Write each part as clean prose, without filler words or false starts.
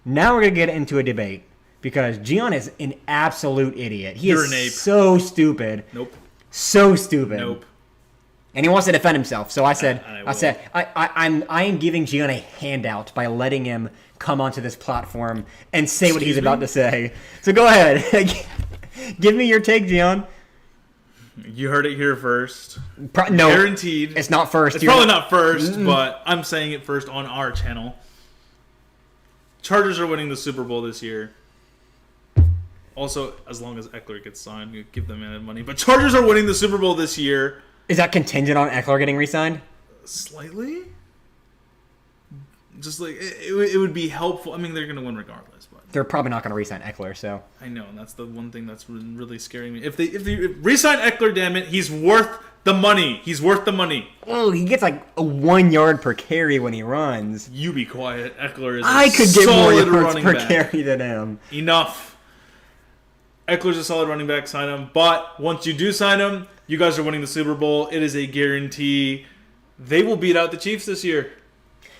Now we're going to get into a debate because Gian is an absolute idiot. He You're is an ape. so stupid. Nope. So stupid. Nope. And he wants to defend himself. So I said, I I am giving Gian a handout by letting him come onto this platform and say what he's about to say. So go ahead. Give me your take, Gian. You heard it here first. No. Guaranteed. It's not first. It's probably not first, but I'm saying it first on our channel. Chargers are winning the Super Bowl this year. Also, as long as Eckler gets signed, you give them money. But Chargers are winning the Super Bowl this year. Is that contingent on Eckler getting re-signed? Slightly. Just like it would be helpful. I mean, they're going to win regardless, but They're probably not going to re-sign Eckler, so. I know, and that's the one thing that's really scaring me. If they re-sign Eckler, damn it, he's worth the money. He's worth the money. Oh, he gets like a 1 yard per carry when he runs. You be quiet. Eckler is I could get more solid yards running per back. carry than him. Enough. Eckler's a solid running back. Sign him. But once you do sign him, you guys are winning the Super Bowl. It is a guarantee. They will beat out the Chiefs this year.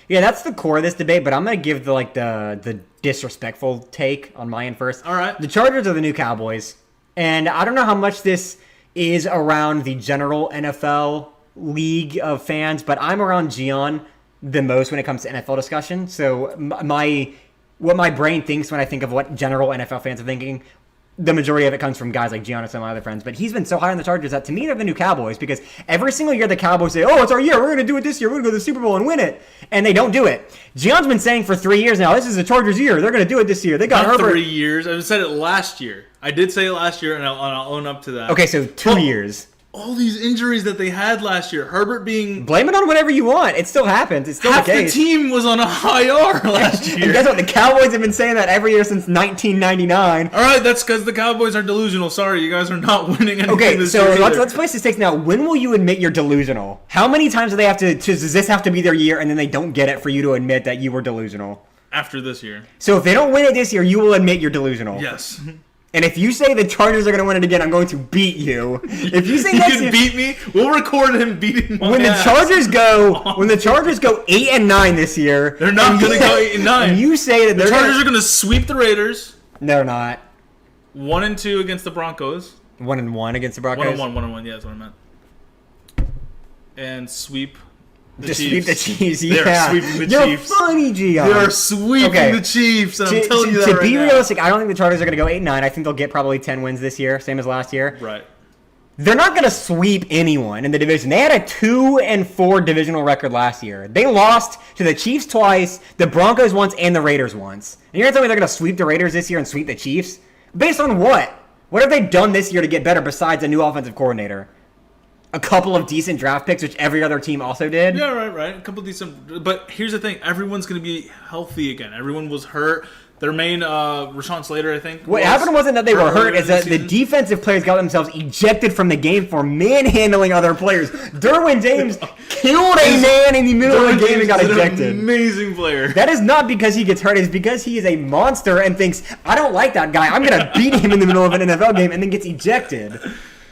Yeah, that's the core of this debate, but I'm going to give the disrespectful take on my end first. All right. The Chargers are the new Cowboys, and I don't know how much this is around the general NFL league of fans, but I'm around Gian the most when it comes to NFL discussion. So what my brain thinks when I think of what general NFL fans are thinking, the majority of it comes from guys like Gian and some of my other friends. But he's been so high on the Chargers that to me they're the new Cowboys because every single year the Cowboys say, oh, it's our year. We're going to do it this year. We're going to go to the Super Bowl and win it. And they don't do it. Gian's been saying for 3 years now, this is the Chargers' year. They're going to do it this year. They got Not Herbert. 3 years. I said it last year. I did say it last year, and I'll own up to that. Okay, so 2 years. All these injuries that they had last year. Herbert being... Blame it on whatever you want. It still happens. It's still half the the case. team was on a IR last year. And guess what? The Cowboys have been saying that every year since 1999. All right, that's because the Cowboys are delusional. Sorry, you guys are not winning anything Okay, this so year either. let's place the stakes now. When will you admit you're delusional? How many times do they have to does this have to be their year and then they don't get it for you to admit that you were delusional? After this year. So if they don't win it this year, you will admit you're delusional. Yes. And if you say the Chargers are going to win it again, I'm going to beat you. If you say He next can year, beat me. We'll record him beating my when the ass. Chargers go 8-9 this year, They're not going to go 8-9. and you say that The they're Chargers are going to sweep the Raiders. they're not 1-2 against the Broncos. 1-1 against the Broncos. 1-1. Yeah, that's what I meant. And sweep the Just Chiefs. sweep the Chiefs. They're Yeah, sweeping the you're Chiefs. funny, Gian. They are sweeping Okay. the Chiefs, and I'm telling you that to right be now. realistic, I don't think the Chargers are going to go 8-9. I think they'll get probably 10 wins this year, same as last year. Right. They're not going to sweep anyone in the division. They had a 2-4 divisional record last year. They lost to the Chiefs twice, the Broncos once, and the Raiders once. And you're going to tell me they're going to sweep the Raiders this year and sweep the Chiefs? Based on what? What have they done this year to get better besides a new offensive coordinator? A couple of decent draft picks, which every other team also did? Yeah, right. A couple decent. But here's the thing. Everyone's going to be healthy again. Everyone was hurt. Their main, Rashawn Slater, I think. What happened wasn't that they were hurt, it's that the season. defensive players got themselves ejected from the game for manhandling other players. Derwin James killed a man in the middle of the game and got Derwin James is an ejected. amazing player. That is not because he gets hurt, it's because he is a monster and thinks, I don't like that guy, I'm going to beat him in the middle of an NFL game, and then gets ejected.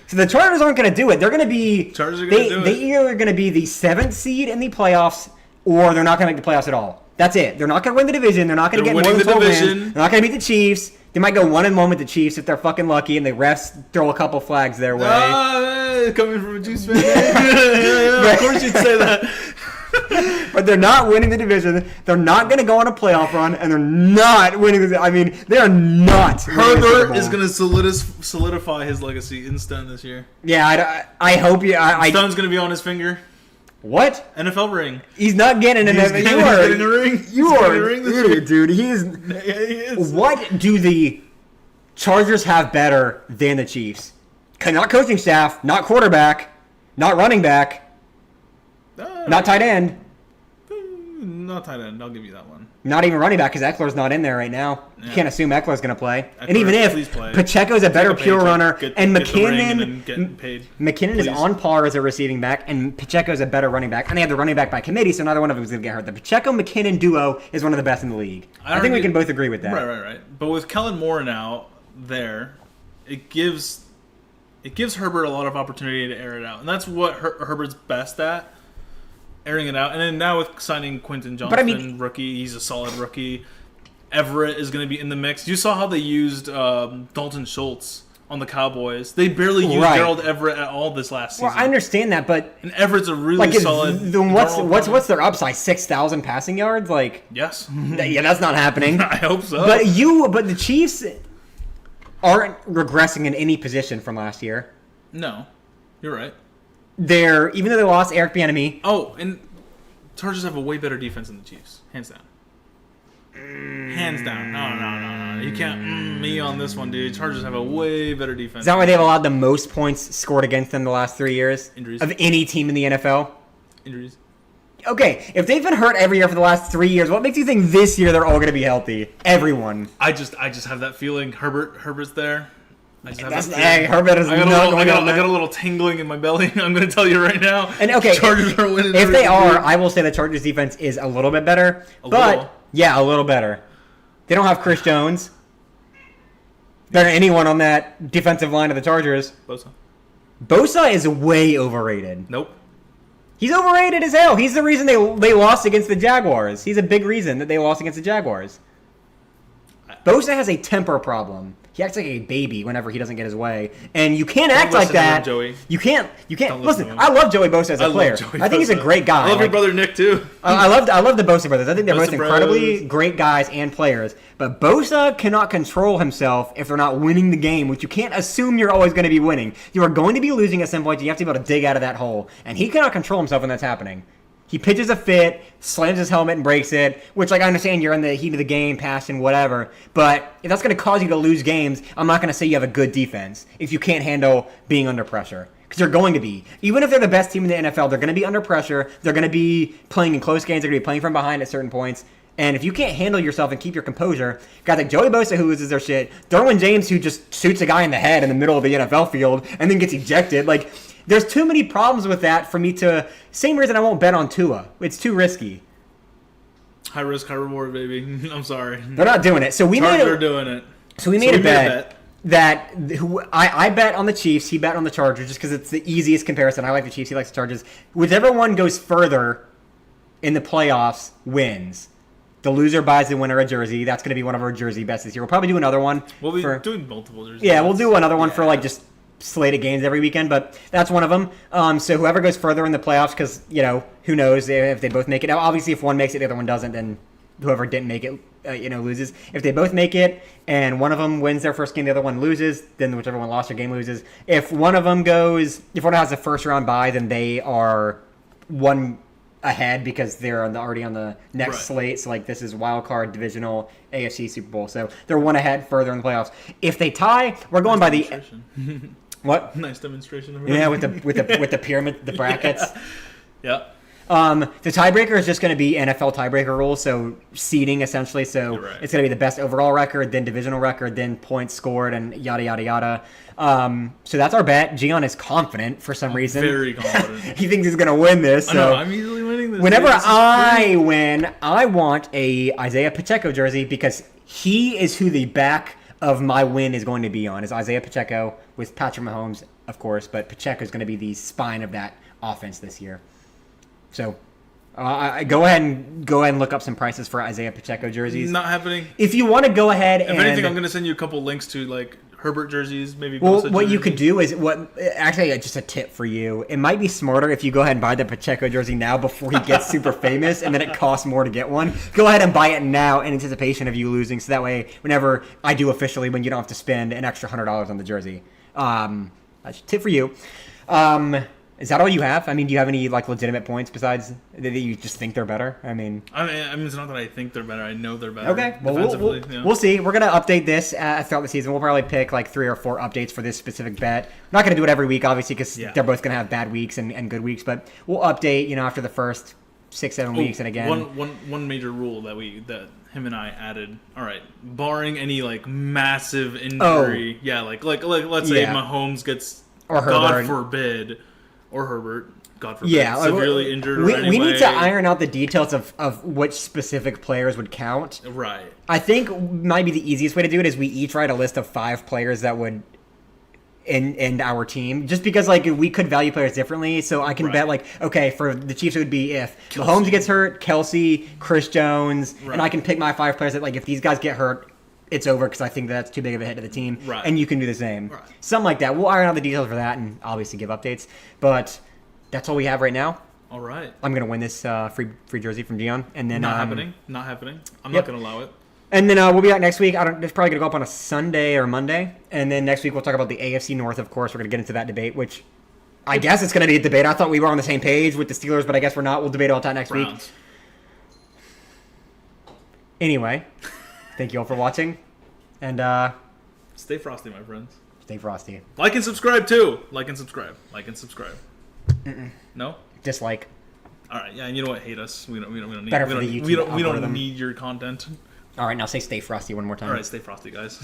So the Chargers aren't going to do it. They're going to be... Chargers are gonna do it. They either are going to be the 7th seed in the playoffs, or they're not going to make the playoffs at all. That's it. They're not going to win the division. They're not going to They're get more winning than the 12 wins. division. They're not going to beat the Chiefs. They might go 1-1 with the Chiefs if they're fucking lucky and the refs throw a couple flags their way. Coming from a Juice fan. yeah, of course you'd say that. But they're not winning the division. They're not going to go on a playoff run, and they're not winning the... I mean, they are not winning the Super Herbert Bowl. is going to solidify his legacy in stone this year. Yeah, I hope you... Stone's going to be on his finger. What? NFL ring. He's not getting an He's NFL. getting a ring. You He's are getting a ring this an idiot, year. dude. He is... Yeah, he is. What do the Chargers have better than the Chiefs? Not coaching staff, not quarterback, not running back, not tight end, Not tight end. I'll give you that one. not even running back because Eckler's not in there right now. You Yeah. can't assume Eckler's going to play. And Eckler, even please if play. Pacheco's a better Take a pure paycheck, runner, and get the ring and then McKinnon, get paid. McKinnon is Please. on par as a receiving back, and Pacheco's a better running back. And they have the running back by committee, so neither one of them is going to get hurt. The Pacheco-McKinnon duo is one of the best in the league. I think we can both agree with that. Right. But with Kellen Moore now there, it gives Herbert a lot of opportunity to air it out, and that's what Herbert's best at, airing it out. And then now with signing Quentin Johnson, But I mean- rookie, he's a solid rookie. Everett is going to be in the mix. You saw how they used Dalton Schultz on the Cowboys. They barely used Gerald Everett at all this last season. Well, I understand that, but and Everett's a really solid. Then what's their upside? 6,000 passing yards? Like yes, yeah, that's not happening. I hope so. But the Chiefs aren't regressing in any position from last year. No, you're right. Even though they lost Eric Bieniemy. Oh, and Chargers have a way better defense than the Chiefs, hands down. Hands down. No. You can't me on this one, dude. Chargers have a way better defense. Is that why they've allowed the most points scored against them the last 3 years? Injuries. Of any team in the NFL? Injuries. Okay, if they've been hurt every year for the last 3 years, what makes you think this year they're all going to be healthy? Everyone. I just have that feeling. Herbert's there. Herbert is I got a little tingling in my belly. I'm going to tell you right now. And okay, Chargers are winning. If they are, I will say the Chargers defense is a little bit better. Yeah, a little better. They don't have Chris Jones. Better than anyone on that defensive line of the Chargers. Bosa is way overrated. Nope. He's overrated as hell. He's the reason they lost against the Jaguars. He's a big reason that they lost against the Jaguars. Bosa has a temper problem. He acts like a baby whenever he doesn't get his way, and you can't act like that. Joey. You can't. Listen, I love Joey Bosa as a player. I think he's a great guy. I love your brother Nick too. I love the Bosa brothers. I think they're both incredibly great guys and players. But Bosa cannot control himself if they're not winning the game, which you can't assume you're always going to be winning. You are going to be losing at some point. You have to be able to dig out of that hole, and he cannot control himself when that's happening. He pitches a fit, slams his helmet and breaks it, which, like, I understand you're in the heat of the game, passion, whatever. But if that's going to cause you to lose games, I'm not going to say you have a good defense if you can't handle being under pressure. Because they're going to be. Even if they're the best team in the NFL, they're going to be under pressure. They're going to be playing in close games. They're going to be playing from behind at certain points. And if you can't handle yourself and keep your composure, guys like Joey Bosa who loses their shit, Derwin James who just shoots a guy in the head in the middle of the NFL field and then gets ejected, like... There's too many problems with that for me to... Same reason I won't bet on Tua. It's too risky. High risk, high reward, baby. I'm sorry. They're not doing it. So we made a bet that I bet on the Chiefs. He bet on the Chargers just because it's the easiest comparison. I like the Chiefs. He likes the Chargers. Whichever one goes further in the playoffs wins. The loser buys the winner a jersey. That's going to be one of our jersey bets this year. We'll probably do another one. We'll be doing multiple jerseys. Yeah, we'll do another one for like just... slated games every weekend, but that's one of them. So whoever goes further in the playoffs, because, who knows if they both make it. Now, obviously, if one makes it, the other one doesn't, then whoever didn't make it, loses. If they both make it and one of them wins their first game, the other one loses, then whichever one lost their game loses. If one has a first round bye, then they are one ahead because they're already on the next slate. So, like, this is wild card, divisional, AFC, Super Bowl. So they're one ahead further in the playoffs. If they tie, we're going by the... What? Nice demonstration. With the pyramid, the brackets. Yeah. The tiebreaker is just going to be NFL tiebreaker rules, so seeding essentially. So it's going to be the best overall record, then divisional record, then points scored, and yada yada yada. So that's our bet. Gian is confident for some reason. Very confident. He thinks he's going to win this. So I'm easily winning this. Whenever I win, I want a Isaiah Pacheco jersey because he is who the back of my win is going to be on, is Isaiah Pacheco with Patrick Mahomes, of course, but Pacheco is going to be the spine of that offense this year. So go ahead and look up some prices for Isaiah Pacheco jerseys. Not happening. If you want to go ahead if anything, I'm going to send you a couple links to like Herbert jerseys, maybe. Well, what you could do is actually just a tip for you. It might be smarter if you go ahead and buy the Pacheco jersey now before he gets super famous, and then it costs more to get one. Go ahead and buy it now in anticipation of you losing, so that way, whenever I do officially win, you don't have to spend an extra $100 on the jersey. That's a tip for you. Is that all you have? I mean, do you have any like legitimate points besides that you just think they're better? I mean, it's not that I think they're better. I know they're better. Okay, well, we'll see. We're gonna update this throughout the season. We'll probably pick like 3 or 4 updates for this specific bet. We're not gonna do it every week, obviously, because they're both gonna have bad weeks and good weeks. But we'll update, after the first 6-7 weeks, and again, one major rule that him and I added. All right, barring any like massive injury, like let's say Mahomes gets, or God forbid. Or Herbert, God forbid, severely injured. We need to iron out the details of which specific players would count. Right. I think might be the easiest way to do it is we each write a list of 5 players that would in our team, just because like we could value players differently. So I can Right. bet like, okay, for the Chiefs it would be if Kelsey. Mahomes gets hurt, Kelsey, Chris Jones, Right. and I can pick my 5 players that like if these guys get hurt, it's over because I think that's too big of a hit to the team. Right. And you can do the same. Right. Something like that. We'll iron out the details for that and obviously give updates. But that's all we have right now. All right. I'm gonna win this free jersey from Dion, and then Not happening. Not happening. I'm Yep. not going to allow it. And then we'll be back next week. It's probably gonna go up on a Sunday or Monday, and then next week we'll talk about the AFC North. Of course, we're gonna get into that debate, which I guess it's gonna be a debate. I thought we were on the same page with the Steelers, but I guess we're not. We'll debate all that next week. Browns. Anyway, thank you all for watching, and Stay frosty, my friends. stay frosty. Like and subscribe too. Like and subscribe. Like and subscribe. No. Dislike. All right. Yeah. And you know what? Hate us. We don't need. Better we for don't, the we don't, YouTube we don't algorithm. need your content. All right, now say stay frosty one more time. All right. Stay frosty, guys.